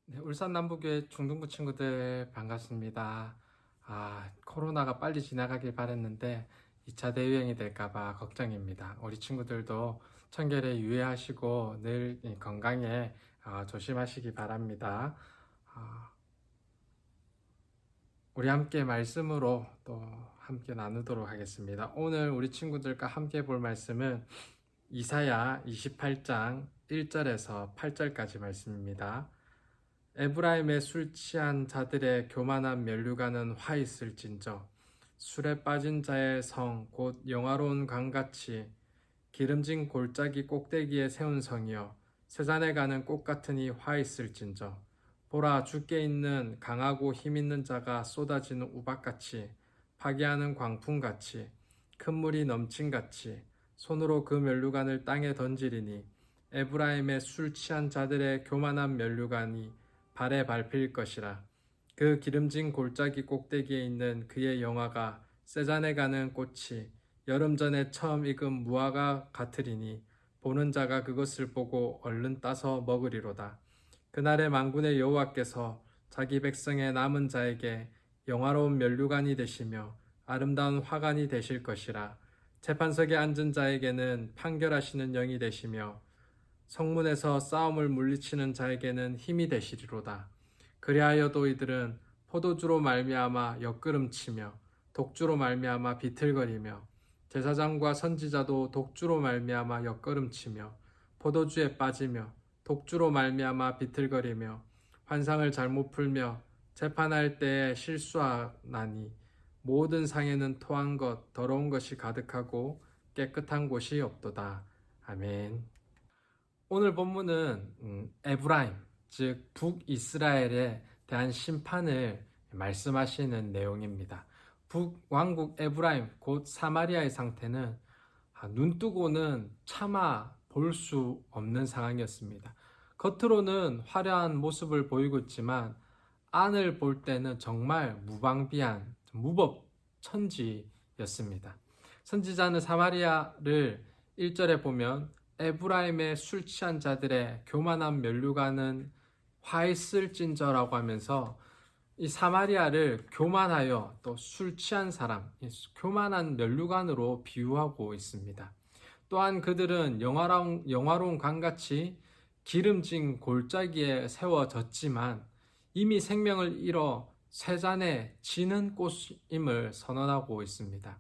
네, 울산 남부교회 중등부 친구들 반갑습니다. 코로나가 빨리 지나가길 바랬는데 2차 대유행이 될까봐 걱정입니다. 우리 친구들도 청결에 유의하시고 늘 건강에 조심하시기 바랍니다. 아, 우리 함께 말씀으로 또 함께 나누도록 하겠습니다. 오늘 우리 친구들과 함께 볼 말씀은 이사야 28장 1절에서 8절까지 말씀입니다. 에브라임의 술 취한 자들의 교만한 면류관은 화 있을진저 술에 빠진 자의 성 곧 영화로운 강같이 기름진 골짜기 꼭대기에 세운 성이여 세잔에 가는 꽃 같으니 화 있을진저 보라 주께 있는 강하고 힘 있는 자가 쏟아지는 우박같이 파괴하는 광풍같이 큰 물이 넘친같이 손으로 그 면류관을 땅에 던지리니 에브라임의 술 취한 자들의 교만한 면류관이 발에 밟힐 것이라. 그 기름진 골짜기 꼭대기에 있는 그의 영화가 세잔에 가는 꽃이 여름 전에 처음 익은 무화과 같으리니 보는 자가 그것을 보고 얼른 따서 먹으리로다. 그날의 만군의 여호와께서 자기 백성의 남은 자에게 영화로운 면류관이 되시며 아름다운 화관이 되실 것이라. 재판석에 앉은 자에게는 판결하시는 영이 되시며 성문에서 싸움을 물리치는 자에게는 힘이 되시리로다. 그리하여도 이들은 포도주로 말미암아 옆구름치며 독주로 말미암아 비틀거리며 제사장과 선지자도 독주로 말미암아 옆구름치며 포도주에 빠지며 독주로 말미암아 비틀거리며 환상을 잘못 풀며 재판할 때에 실수하나니 모든 상에는 토한 것 더러운 것이 가득하고 깨끗한 곳이 없도다. 아멘. 오늘 본문은 에브라임, 즉 북이스라엘에 대한 심판을 말씀하시는 내용입니다. 북왕국 에브라임, 곧 사마리아의 상태는 눈뜨고는 차마 볼 수 없는 상황이었습니다. 겉으로는 화려한 모습을 보이고 있지만 안을 볼 때는 정말 무방비한 무법천지였습니다. 선지자는 사마리아를 1절에 보면 에브라임의 술 취한 자들의 교만한 면류관은 화 있을진저라고 하면서 이 사마리아를 교만하여 또 술 취한 사람, 교만한 면류관으로 비유하고 있습니다. 또한 그들은 영화로운 강같이 기름진 골짜기에 세워졌지만 이미 생명을 잃어 세잔에 지는 꽃임을 선언하고 있습니다.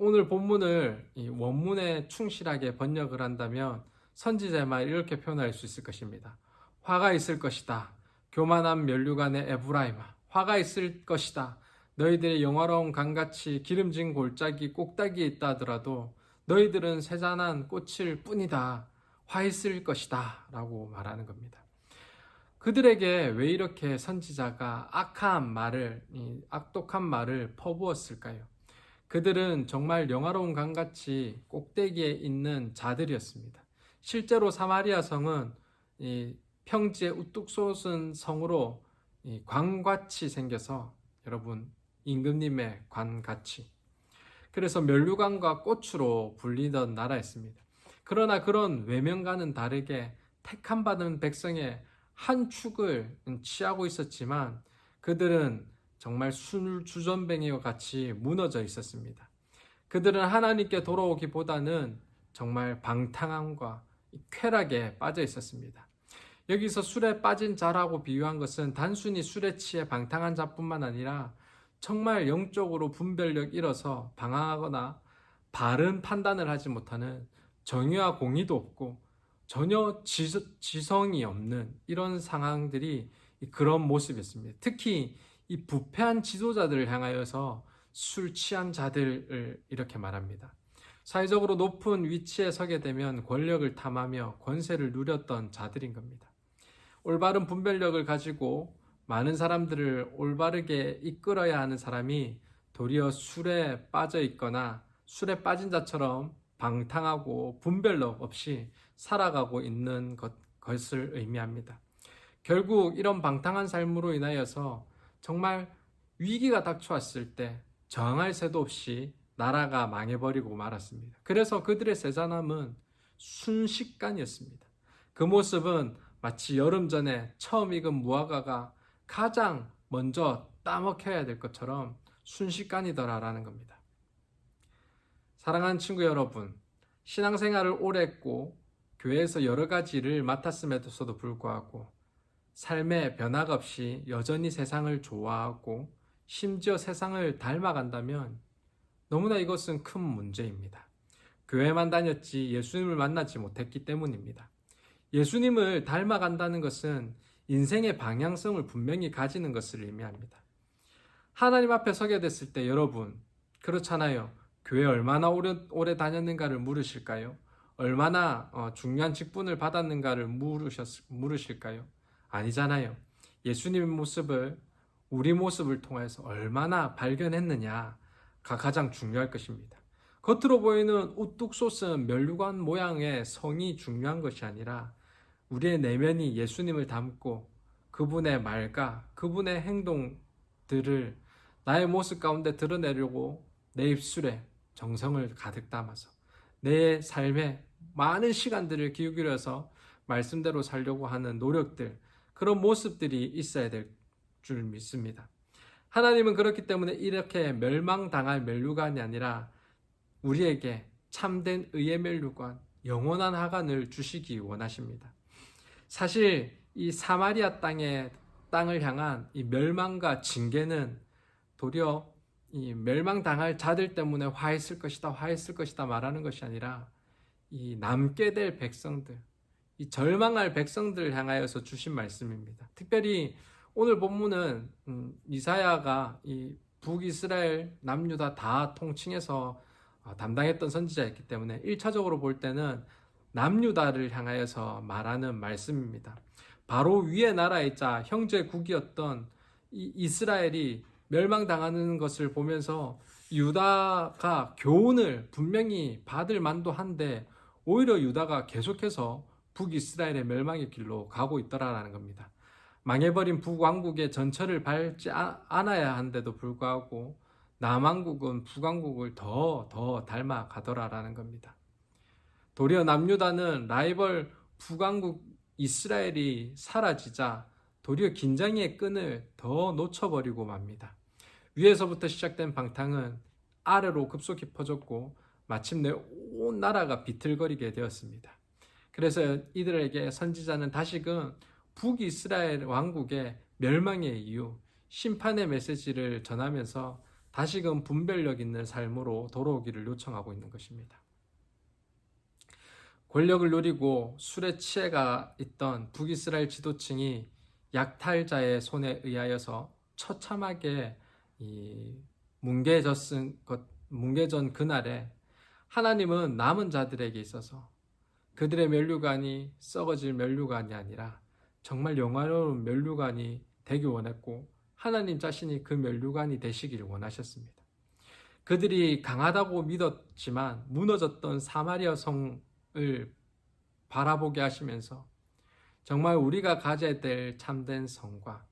오늘 본문을 원문에 충실하게 번역을 한다면 선지자의 말 이렇게 표현할 수 있을 것입니다. 화가 있을 것이다. 교만한 면류관의 에브라임아, 화가 있을 것이다. 너희들의 영화로운 강같이 기름진 골짜기 꼭대기에 있다 하더라도 너희들은 세잔한 꽃일 뿐이다. 화 있을 것이다. 라고 말하는 겁니다. 그들에게 왜 이렇게 선지자가 악독한 말을 퍼부었을까요? 그들은 정말 영화로운 강같이 꼭대기에 있는 자들이었습니다. 실제로 사마리아 성은 평지에 우뚝 솟은 성으로 관같이 생겨서, 여러분, 임금님의 관같이, 그래서 면류관과 꽃으로 불리던 나라였습니다. 그러나 그런 외면과는 다르게 택함받은 백성의 한 축을 취하고 있었지만 그들은 정말 술주전뱅이와 같이 무너져 있었습니다. 그들은 하나님께 돌아오기보다는 정말 방탕함과 쾌락에 빠져 있었습니다. 여기서 술에 빠진 자라고 비유한 것은 단순히 술에 취해 방탕한 자뿐만 아니라 정말 영적으로 분별력 잃어서 방황하거나 바른 판단을 하지 못하는, 정의와 공의도 없고 전혀 지성이 없는 이런 상황들이 그런 모습이었습니다. 특히 이 부패한 지도자들을 향하여서 술 취한 자들을 이렇게 말합니다. 사회적으로 높은 위치에 서게 되면 권력을 탐하며 권세를 누렸던 자들인 겁니다. 올바른 분별력을 가지고 많은 사람들을 올바르게 이끌어야 하는 사람이 도리어 술에 빠져 있거나 술에 빠진 자처럼 방탕하고 분별력 없이 살아가고 있는 것을 의미합니다. 결국 이런 방탕한 삶으로 인하여서 정말 위기가 닥쳐왔을 때 저항할 새도 없이 나라가 망해버리고 말았습니다. 그래서 그들의 세잔함은 순식간이었습니다. 그 모습은 마치 여름 전에 처음 익은 무화과가 가장 먼저 따먹혀야 될 것처럼 순식간이더라라는 겁니다. 사랑하는 친구 여러분, 신앙생활을 오래 했고 교회에서 여러 가지 일을 맡았음에도 불구하고 삶의 변화가 없이 여전히 세상을 좋아하고 심지어 세상을 닮아간다면 너무나 이것은 큰 문제입니다. 교회만 다녔지 예수님을 만나지 못했기 때문입니다. 예수님을 닮아간다는 것은 인생의 방향성을 분명히 가지는 것을 의미합니다. 하나님 앞에 서게 됐을 때 여러분, 그렇잖아요. 교회 얼마나 오래 다녔는가를 물으실까요? 얼마나 중요한 직분을 받았는가를 물으실까요? 아니잖아요. 예수님의 모습을 우리 모습을 통해서 얼마나 발견했느냐가 가장 중요할 것입니다. 겉으로 보이는 우뚝 솟은 면류관 모양의 성이 중요한 것이 아니라 우리의 내면이 예수님을 닮고 그분의 말과 그분의 행동들을 나의 모습 가운데 드러내려고 내 입술에 정성을 가득 담아서 내 삶에 많은 시간들을 기울여서 말씀대로 살려고 하는 노력들, 그런 모습들이 있어야 될 줄 믿습니다. 하나님은 그렇기 때문에 이렇게 멸망당할 면류관이 아니라 우리에게 참된 의의 면류관, 영원한 하관을 주시기 원하십니다. 사실 이 사마리아 땅을 향한 이 멸망과 징계는 도리어 이 멸망당할 자들 때문에 화했을 것이다 말하는 것이 아니라 이 남게 될 백성들, 이 절망할 백성들을 향하여서 주신 말씀입니다. 특별히 오늘 본문은 이사야가 이 북이스라엘 남유다 다 통칭해서 담당했던 선지자였기 때문에 1차적으로 볼 때는 남유다를 향하여서 말하는 말씀입니다. 바로 위의 나라이자 형제국이었던 이 이스라엘이 멸망당하는 것을 보면서 유다가 교훈을 분명히 받을 만도 한데 오히려 유다가 계속해서 북이스라엘의 멸망의 길로 가고 있더라라는 겁니다. 망해버린 북왕국의 전철을 밟지 않아야 한데도 불구하고 남왕국은 북왕국을 더 닮아가더라라는 겁니다. 도리어 남유다는 라이벌 북왕국 이스라엘이 사라지자 도리어 긴장의 끈을 더 놓쳐버리고 맙니다. 위에서부터 시작된 방탕은 아래로 급속히 퍼졌고 마침내 온 나라가 비틀거리게 되었습니다. 그래서 이들에게 선지자는 다시금 북이스라엘 왕국의 멸망의 이유, 심판의 메시지를 전하면서 다시금 분별력 있는 삶으로 돌아오기를 요청하고 있는 것입니다. 권력을 누리고 술에 취해가 있던 북이스라엘 지도층이 약탈자의 손에 의하여서 처참하게 뭉개전 그날에 하나님은 남은 자들에게 있어서 그들의 면류관이 썩어질 면류관이 아니라 정말 영화로운 면류관이 되기 원했고 하나님 자신이 그 면류관이 되시기를 원하셨습니다. 그들이 강하다고 믿었지만 무너졌던 사마리아 성을 바라보게 하시면서 정말 우리가 가져야 될 참된 성과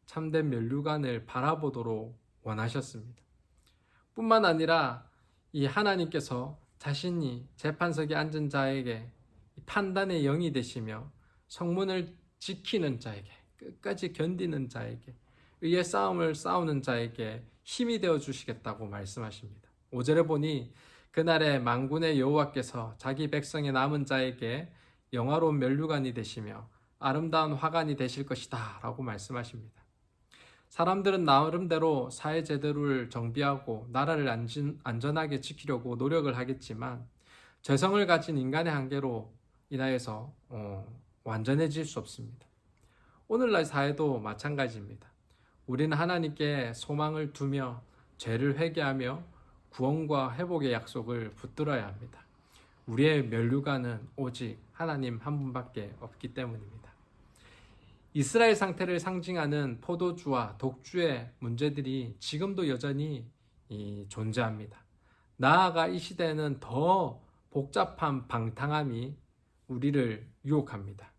참된 면류관을 바라보도록 원하셨습니다. 뿐만 아니라 이 하나님께서 자신이 재판석에 앉은 자에게 판단의 영이 되시며 성문을 지키는 자에게, 끝까지 견디는 자에게, 의의 싸움을 싸우는 자에게 힘이 되어 주시겠다고 말씀하십니다. 5절에 보니 그날에 만군의 여호와께서 자기 백성의 남은 자에게 영화로운 면류관이 되시며 아름다운 화관이 되실 것이다 라고 말씀하십니다. 사람들은 나름대로 사회 제도를 정비하고 나라를 안전하게 지키려고 노력을 하겠지만 죄성을 가진 인간의 한계로 인하여서 완전해질 수 없습니다. 오늘날 사회도 마찬가지입니다. 우리는 하나님께 소망을 두며 죄를 회개하며 구원과 회복의 약속을 붙들어야 합니다. 우리의 면류관은 오직 하나님 한 분밖에 없기 때문입니다. 이스라엘 상태를 상징하는 포도주와 독주의 문제들이 지금도 여전히 존재합니다. 나아가 이 시대에는 더 복잡한 방탕함이 우리를 유혹합니다.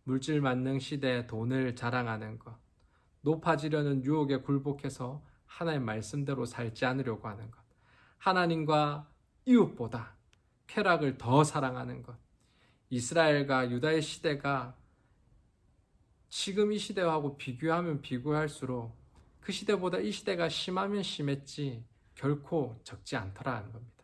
물질 만능 시대에 돈을 자랑하는 것, 높아지려는 유혹에 굴복해서 하나님 말씀대로 살지 않으려고 하는 것, 하나님과 이웃보다 쾌락을 더 사랑하는 것, 이스라엘과 유다의 시대가 지금 이 시대하고 비교하면 비교할수록 그 시대보다 이 시대가 심하면 심했지 결코 적지 않더라는 겁니다.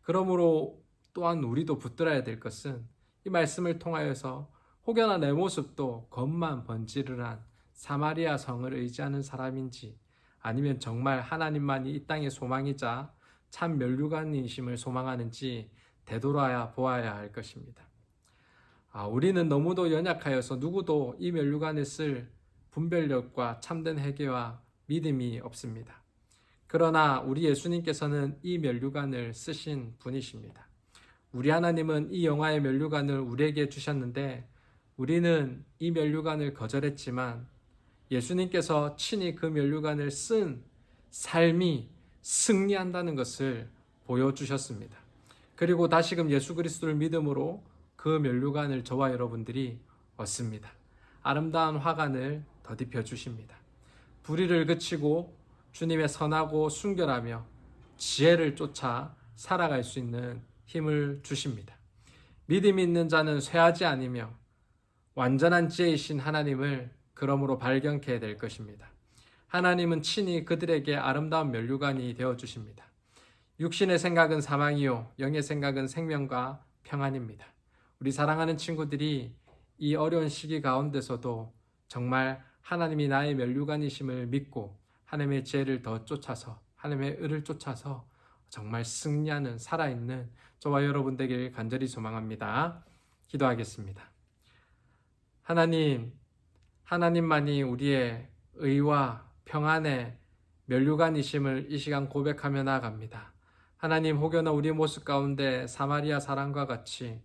그러므로 또한 우리도 붙들어야 될 것은 이 말씀을 통하여서 혹여나 내 모습도 겉만 번지르르한 사마리아 성을 의지하는 사람인지 아니면 정말 하나님만이 이 땅의 소망이자 참 면류관이심을 소망하는지 되돌아야 보아야 할 것입니다. 우리는 너무도 연약하여서 누구도 이 면류관을 쓸 분별력과 참된 회개와 믿음이 없습니다. 그러나 우리 예수님께서는 이 면류관을 쓰신 분이십니다. 우리 하나님은 이 영화의 면류관을 우리에게 주셨는데 우리는 이 면류관을 거절했지만 예수님께서 친히 그 면류관을 쓴 삶이 승리한다는 것을 보여주셨습니다. 그리고 다시금 예수 그리스도를 믿음으로 그 면류관을 저와 여러분들이 얻습니다. 아름다운 화관을 덧입혀 주십니다. 불의를 그치고 주님의 선하고 순결하며 지혜를 쫓아 살아갈 수 있는 힘을 주십니다. 믿음이 있는 자는 쇠하지 아니며 완전한 지혜이신 하나님을 그러므로 발견케 될 것입니다. 하나님은 친히 그들에게 아름다운 면류관이 되어주십니다. 육신의 생각은 사망이요 영의 생각은 생명과 평안입니다. 우리 사랑하는 친구들이 이 어려운 시기 가운데서도 정말 하나님이 나의 면류관이심을 믿고 하나님의 지혜를 더 쫓아서 하나님의 의를 쫓아서 정말 승리하는 살아있는 저와 여러분 되길 간절히 소망합니다. 기도하겠습니다. 하나님만이 우리의 의와 평안의 면류관이심을 이 시간 고백하며 나아갑니다. 하나님, 혹여나 우리 모습 가운데 사마리아 사람과 같이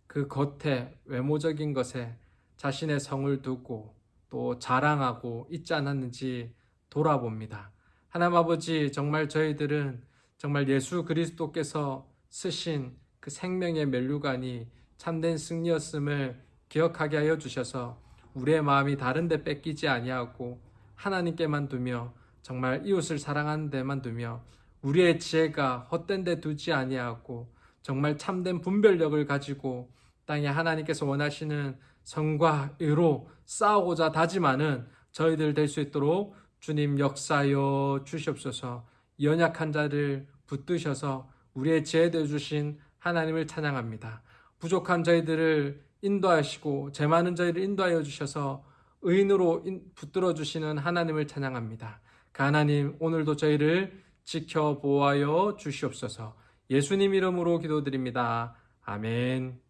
그 겉에 외모적인 것에 자신의 성을 두고 또 자랑하고 있지 않았는지 돌아봅니다. 하나님 아버지, 정말 저희들은 정말 예수 그리스도께서 쓰신 그 생명의 면류관이 참된 승리였음을 기억하게 하여 주셔서 우리의 마음이 다른 데 뺏기지 아니하고 하나님께만 두며 정말 이웃을 사랑하는 데만 두며 우리의 지혜가 헛된 데 두지 아니하고 정말 참된 분별력을 가지고 땅에 하나님께서 원하시는 선과 의로 싸우고자 다짐하는 저희들 될 수 있도록 주님 역사하여 주시옵소서. 연약한 자를 붙드셔서 우리의 지혜 되어 주신 하나님을 찬양합니다. 부족한 저희들을 인도하시고 제 많은 저희를 인도하여 주셔서 의인으로 붙들어 주시는 하나님을 찬양합니다. 그 하나님, 오늘도 저희를 지켜 보호하여 주시옵소서. 예수님 이름으로 기도드립니다. 아멘.